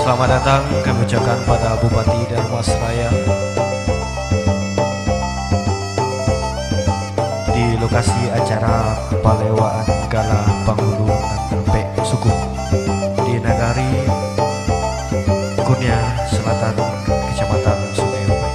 Selamat datang kami ucapkan pada Bupati Darmasraya di lokasi acara Palewaan Gala Bangulu Nampe Suku di Nagari Kurnia Selatan, Kecamatan Sungai Upai.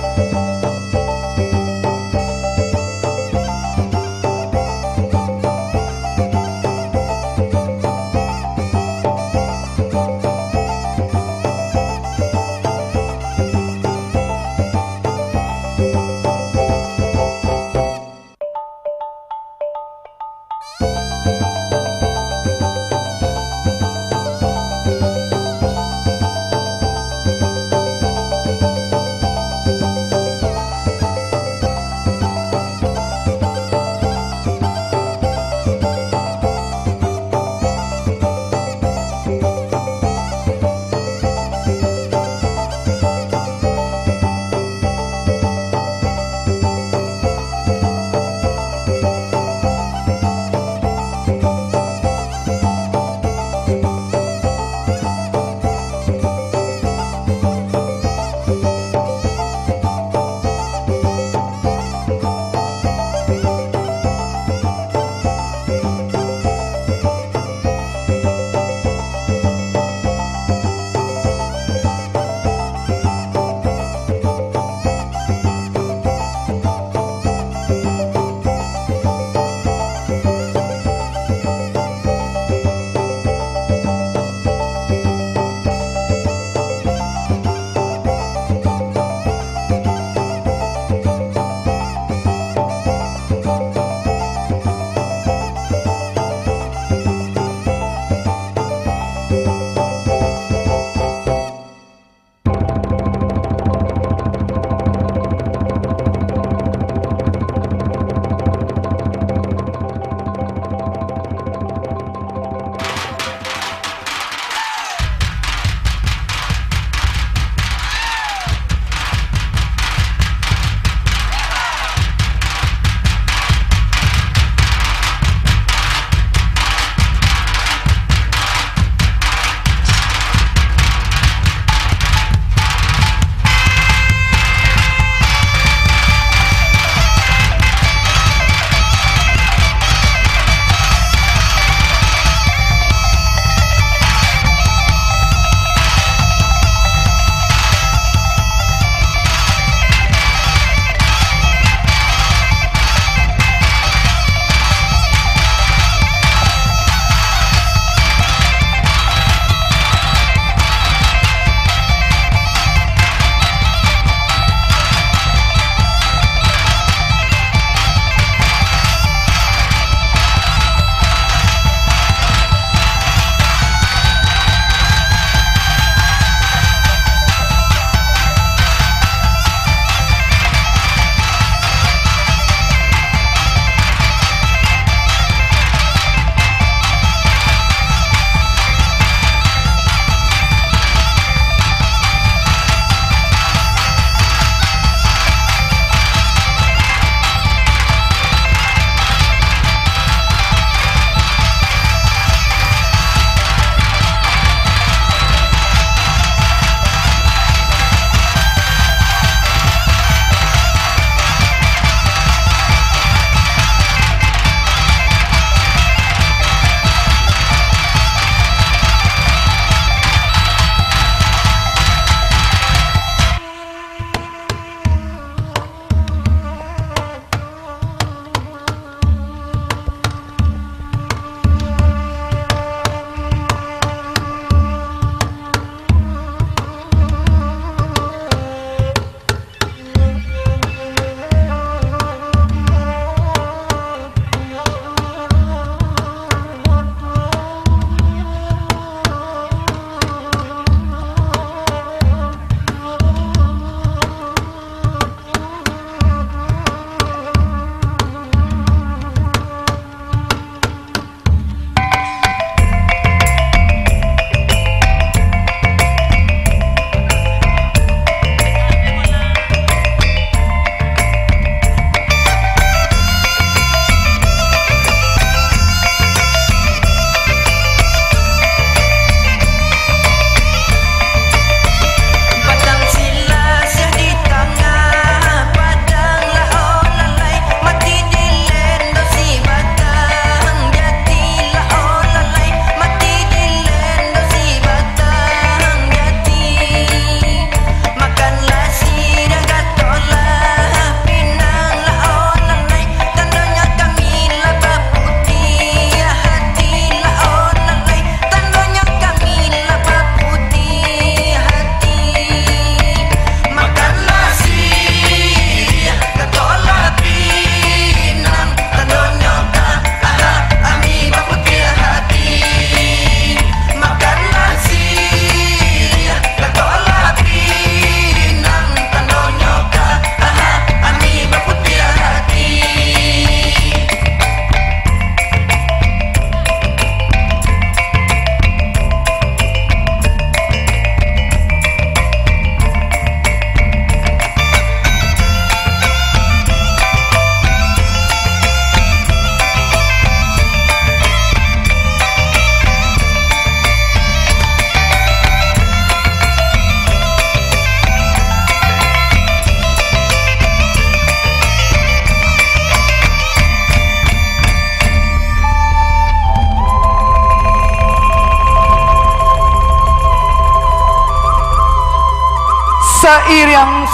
Sairing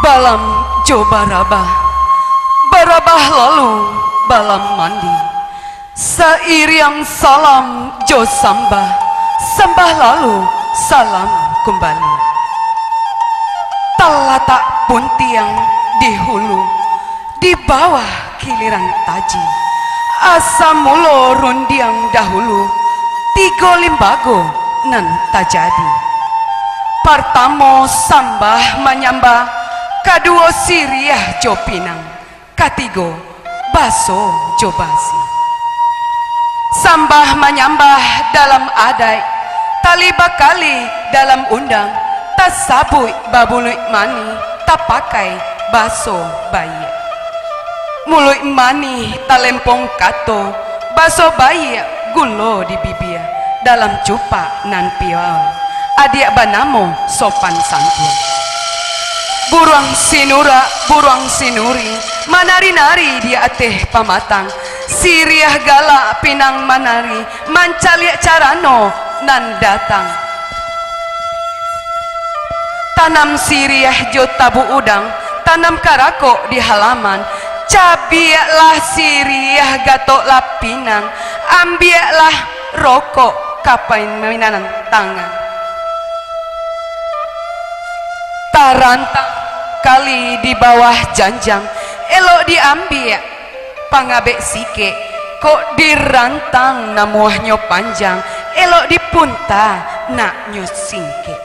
balam jo barabah lalu balam mandi. Sairing salam jo sambah lalu salam kembali. Talatak puntiang di hulu, di bawah kiliran taji. Asam mulo rundiang dahulu, tiga limbago nan tajadi. Pertama sambah menyambah, kedua siriah jo pinang, ketiga baso jo basi. Sambah menyambah dalam adai, tali bakali dalam undang, tak sabui babului mani, tak pakai baso bayi. Mului mani tak lempong kato, baso bayi gulo di bibir, dalam cupa nan piau. Adik banamo sopan santun. Buruang sinura, buruang sinuri, manari-nari di ateh pamatang. Siriah galak pinang manari, mancaliak carano nan datang. Tanam siriah jo tabu udang, tanam karako di halaman. Cabiaklah siriah gatok lapinang, ambiaklah rokok kapain mainan tangan. Tarantang kali di bawah janjang, elok diambil pangabek sike, kok dirantang namuahnya panjang, elok dipunta nak nyusingke.